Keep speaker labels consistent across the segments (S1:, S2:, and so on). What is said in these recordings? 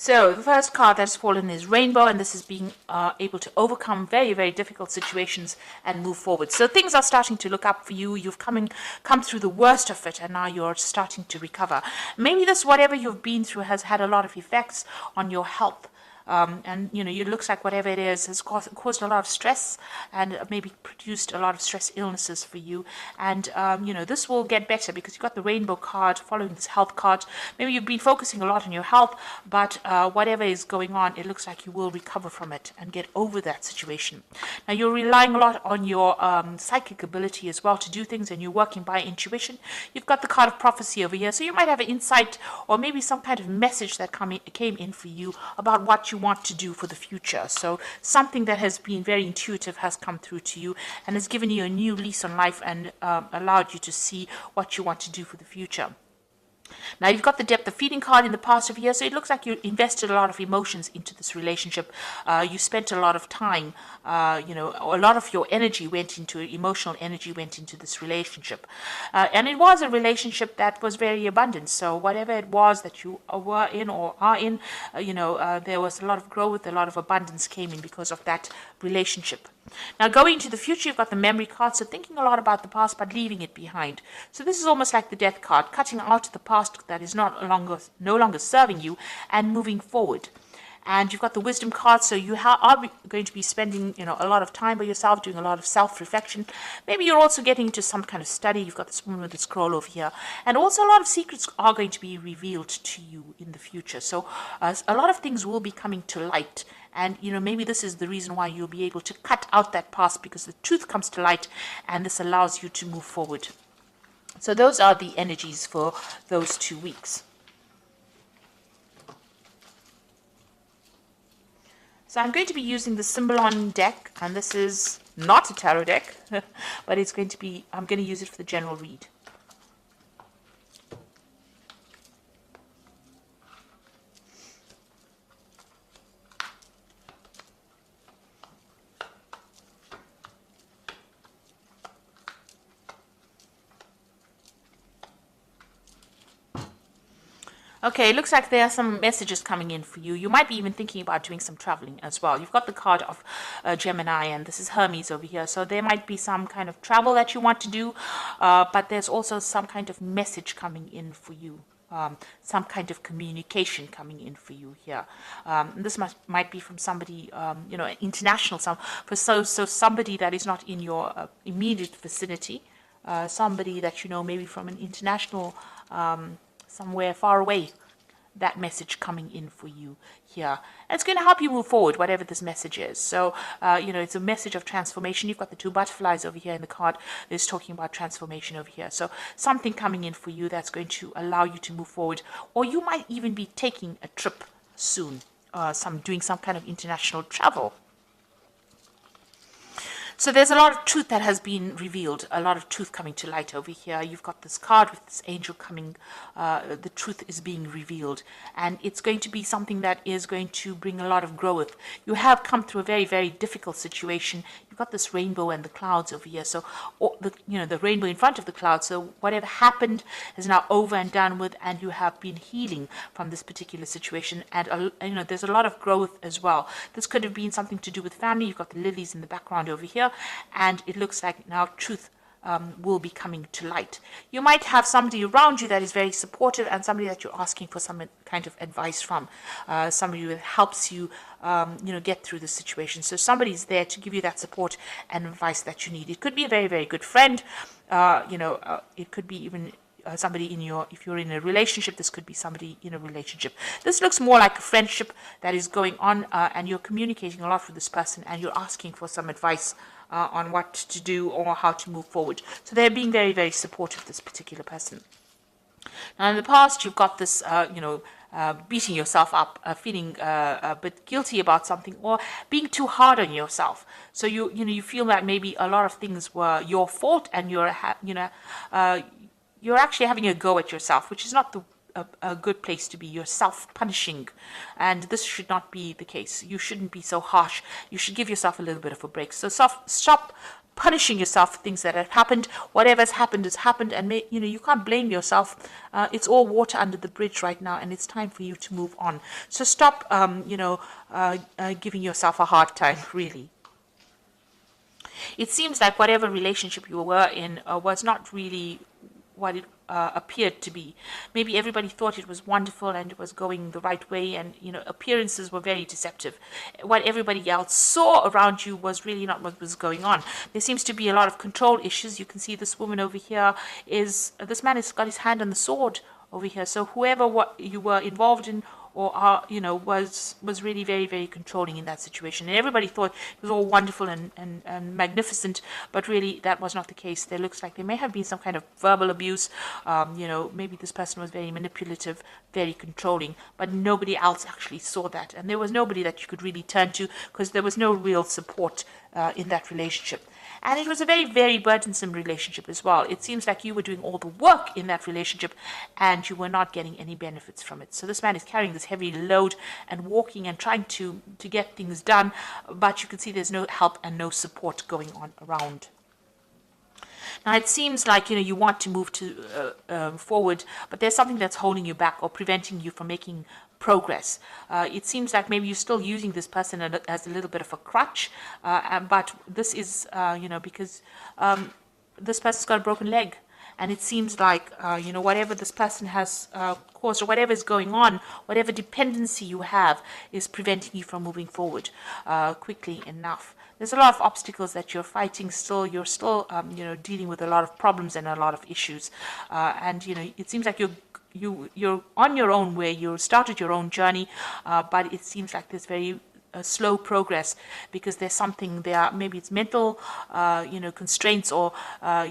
S1: So the first card that's fallen is Rainbow, and this is being able to overcome very, very difficult situations and move forward. So things are starting to look up for you. You've come through the worst of it, and now you're starting to recover. Maybe this, whatever you've been through, has had a lot of effects on your health. And it looks like whatever it is has caused a lot of stress and maybe produced a lot of stress illnesses for you. And this will get better because you've got the Rainbow card following this health card. Maybe you've been focusing a lot on your health, but whatever is going on, it looks like you will recover from it and get over that situation. Now you're relying a lot on your psychic ability as well to do things, and you're working by intuition. You've got the card of prophecy over here, so you might have an insight or maybe some kind of message that came in for you about what you want to do for the future. So something that has been very intuitive has come through to you and has given you a new lease on life and allowed you to see what you want to do for the future. Now you've got the depth of feeling card in the past of year, so it looks like you invested a lot of emotions into this relationship. You spent a lot of time, a lot of your energy went into emotional energy went into this relationship, and it was a relationship that was very abundant. So whatever it was that you were in or are in, there was a lot of growth, a lot of abundance came in because of that relationship. Now going into the future, you've got the memory card, so thinking a lot about the past but leaving it behind. So this is almost like the death card, cutting out the past that is no longer serving you and moving forward. And you've got the wisdom card, so you are going to be spending a lot of time by yourself, doing a lot of self-reflection. Maybe you're also getting into some kind of study. You've got this woman with the scroll over here. And also a lot of secrets are going to be revealed to you in the future. So a lot of things will be coming to light. And, maybe this is the reason why you'll be able to cut out that past, because the truth comes to light and this allows you to move forward. So those are the energies for those 2 weeks. So I'm going to be using the Symbolon deck, and this is not a tarot deck, but I'm going to use it for the general read. Okay, it looks like there are some messages coming in for you. You might be even thinking about doing some traveling as well. You've got the card of Gemini, and this is Hermes over here. So there might be some kind of travel that you want to do, but there's also some kind of message coming in for you. Some kind of communication coming in for you here. This might be from somebody, international, so somebody that is not in your immediate vicinity, somebody that maybe from an international somewhere far away, that message coming in for you here. And it's going to help you move forward, whatever this message is. So, it's a message of transformation. You've got the 2 butterflies over here in the card. It's talking about transformation over here. So something coming in for you that's going to allow you to move forward. Or you might even be taking a trip soon, doing some kind of international travel. So there's a lot of truth that has been revealed, a lot of truth coming to light over here. You've got this card with this angel coming, the truth is being revealed. And it's going to be something that is going to bring a lot of growth. You have come through a very, very difficult situation. You've got this rainbow and the clouds over here. So, the rainbow in front of the clouds. So whatever happened is now over and done with, and you have been healing from this particular situation. And, there's a lot of growth as well. This could have been something to do with family. You've got the lilies in the background over here. And it looks like now truth will be coming to light. You might have somebody around you that is very supportive, and somebody that you're asking for some kind of advice from, somebody that helps you, get through the situation. So somebody's there to give you that support and advice that you need. It could be a very, very good friend. It could be even somebody if you're in a relationship, this could be somebody in a relationship. This looks more like a friendship that is going on, and you're communicating a lot with this person, and you're asking for some advice on what to do or how to move forward. So they're being very, very supportive, this particular person. Now in the past, you've got this, beating yourself up, feeling a bit guilty about something, or being too hard on yourself. So you feel that maybe a lot of things were your fault, and you're actually having a go at yourself, which is not a good place to be. You're self-punishing, and this should not be the case. You shouldn't be so harsh. You should give yourself a little bit of a break. So stop punishing yourself for things that have happened. Whatever's happened has happened, and you can't blame yourself. It's all water under the bridge right now, and it's time for you to move on. So stop, giving yourself a hard time, really. It seems like whatever relationship you were in was not really what it appeared to be. Maybe everybody thought it was wonderful and it was going the right way, and appearances were very deceptive. What everybody else saw around you was really not what was going on. There seems to be a lot of control issues. You can see this woman over here this man has got his hand on the sword over here. So whoever what you were involved in or was really very, very controlling in that situation. And everybody thought it was all wonderful and magnificent, but really that was not the case. There looks like there may have been some kind of verbal abuse. Maybe this person was very manipulative, very controlling, but nobody else actually saw that. And there was nobody that you could really turn to, because there was no real support in that relationship. And it was a very, very burdensome relationship as well. It seems like you were doing all the work in that relationship and you were not getting any benefits from it. So this man is carrying this heavy load and walking and trying to get things done, but you can see there's no help and no support going on around. Now, it seems like, you want to move forward, but there's something that's holding you back or preventing you from making progress. It seems like maybe you're still using this person as a little bit of a crutch, but this is, because this person's got a broken leg. And it seems like, whatever this person has caused or whatever is going on, whatever dependency you have is preventing you from moving forward quickly enough. There's a lot of obstacles that you're fighting still. You're still, dealing with a lot of problems and a lot of issues. And it seems like you're on your own way. You started your own journey, but it seems like there's very slow progress because there's something there. Maybe it's mental, constraints, or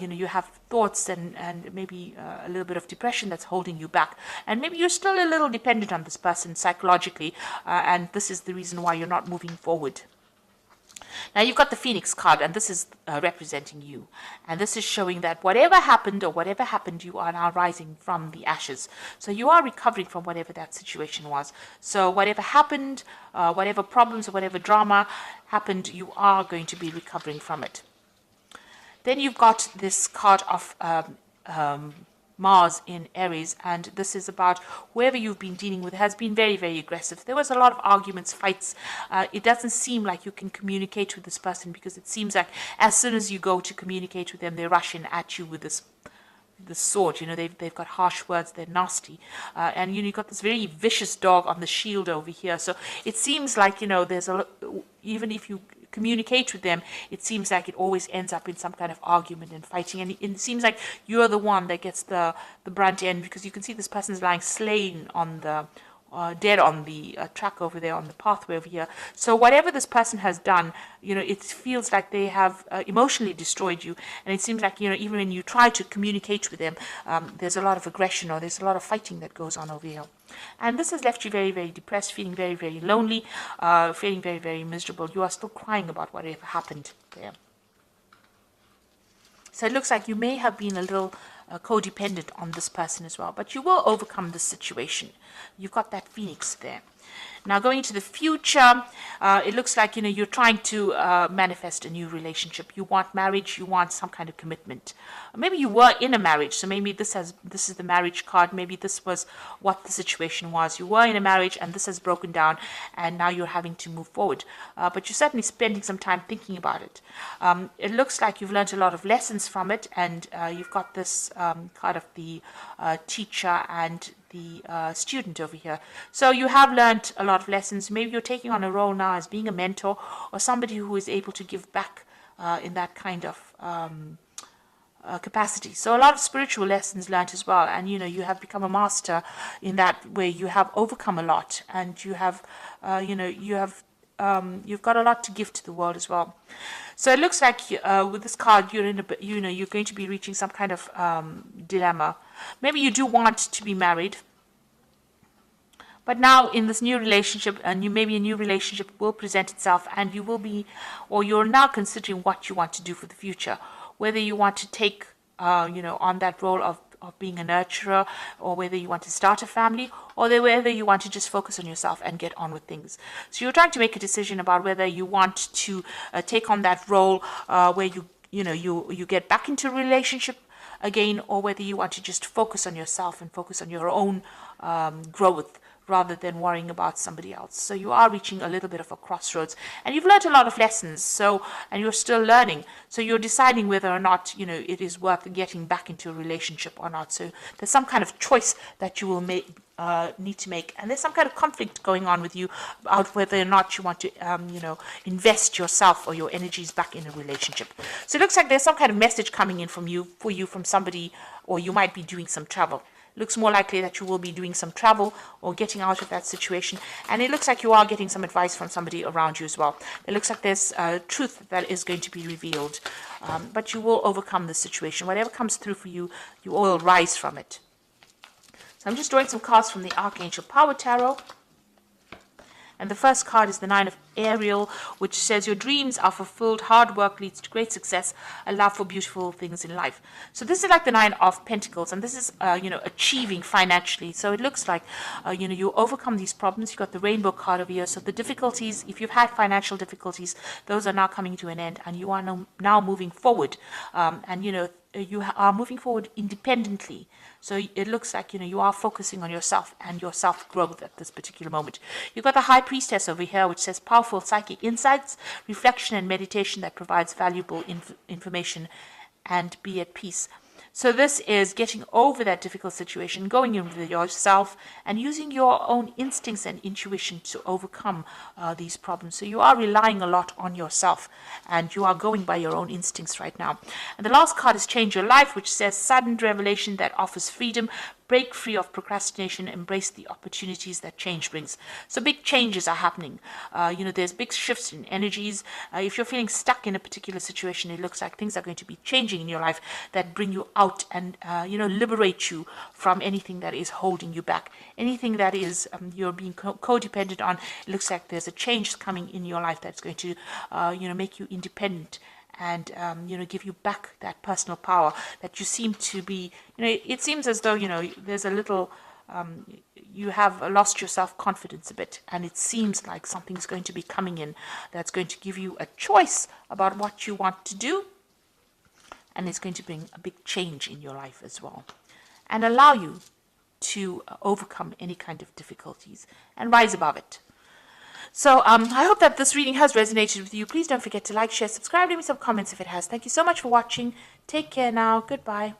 S1: you have thoughts and maybe a little bit of depression that's holding you back. And maybe you're still a little dependent on this person psychologically, and this is the reason why you're not moving forward. Now you've got the Phoenix card, and this is representing you. And this is showing that whatever happened, you are now rising from the ashes. So you are recovering from whatever that situation was. So whatever happened, whatever problems or whatever drama happened, you are going to be recovering from it. Then you've got this card of Mars in Aries, and this is about whoever you've been dealing with has been very, very aggressive. There was a lot of arguments, fights. It doesn't seem like you can communicate with this person, because it seems like as soon as you go to communicate with them, they rush in at you with this sword. They've got harsh words, they're nasty, and you've got this very vicious dog on the shield over here. So it seems like there's even if you communicate with them, it seems like it always ends up in some kind of argument and fighting, and it seems like you're the one that gets the brunt end, because you can see this person's lying slain on the dead on the track over there, on the pathway over here. So whatever this person has done, it feels like they have emotionally destroyed you, and it seems like even when you try to communicate with them, there's a lot of aggression or there's a lot of fighting that goes on over here. And this has left you very, very depressed, feeling very, very lonely, feeling very, very miserable. You are still crying about whatever happened there. So it looks like you may have been a little codependent on this person as well, but you will overcome this situation. You've got that Phoenix there. Now, going into the future, it looks like you're trying to manifest a new relationship. You want marriage. You want some kind of commitment. Maybe you were in a marriage, so maybe this is the marriage card. Maybe this was what the situation was. You were in a marriage, and this has broken down, and now you're having to move forward. But you're certainly spending some time thinking about it. It looks like you've learned a lot of lessons from it, and you've got this card of the teacher and the student over here. So you have learned a lot of lessons. Maybe you're taking on a role now as being a mentor or somebody who is able to give back in that kind of capacity. So a lot of spiritual lessons learned as well, and you have become a master in that way. You have overcome a lot, and you have you've got a lot to give to the world as well. So it looks like with this card, you're going to be reaching some kind of dilemma. Maybe you do want to be married, but now in this new relationship, maybe a new relationship will present itself, and you're now considering what you want to do for the future. Whether you want to take, on that role of being a nurturer, or whether you want to start a family, or whether you want to just focus on yourself and get on with things. So you're trying to make a decision about whether you want to take on that role where you get back into a relationship again, or whether you want to just focus on yourself and focus on your own growth rather than worrying about somebody else. So you are reaching a little bit of a crossroads, and you've learned a lot of lessons, and you're still learning. So you're deciding whether or not, it is worth getting back into a relationship or not. So there's some kind of choice that you will need to make, and there's some kind of conflict going on with you about whether or not you want to invest yourself or your energies back in a relationship. So it looks like there's some kind of message coming in for you from somebody, or you might be doing some travel. Looks more likely that you will be doing some travel or getting out of that situation. And it looks like you are getting some advice from somebody around you as well. It looks like there's truth that is going to be revealed. But you will overcome the situation. Whatever comes through for you, you will rise from it. So I'm just drawing some cards from the Archangel Power Tarot. And the first card is the Nine of Ariel, which says your dreams are fulfilled, hard work leads to great success, a love for beautiful things in life. So this is like the Nine of Pentacles, and this is, achieving financially. So it looks like, you overcome these problems. You've got the Rainbow card over here. So the difficulties, if you've had financial difficulties, those are now coming to an end, and you are now moving forward. You are moving forward independently. So it looks like, you are focusing on yourself and your self-growth at this particular moment. You've got the High Priestess over here, which says powerful psychic insights, reflection and meditation that provides valuable information, and be at peace. So this is getting over that difficult situation, going in with yourself and using your own instincts and intuition to overcome these problems. So you are relying a lot on yourself, and you are going by your own instincts right now. And the last card is Change Your Life, which says sudden revelation that offers freedom. Break free of procrastination, embrace the opportunities that change brings. So big changes are happening. There's big shifts in energies. If you're feeling stuck in a particular situation, it looks like things are going to be changing in your life that bring you out and, liberate you from anything that is holding you back. Anything that is you're being codependent on, it looks like there's a change coming in your life that's going to, make you independent and give you back that personal power that you seem to be. It seems as though there's a little you have lost your self-confidence a bit, and it seems like something's going to be coming in that's going to give you a choice about what you want to do, and it's going to bring a big change in your life as well, and allow you to overcome any kind of difficulties and rise above it. So I hope that this reading has resonated with you. Please don't forget to like, share, subscribe, leave me some comments if it has. Thank you so much for watching. Take care now. Goodbye.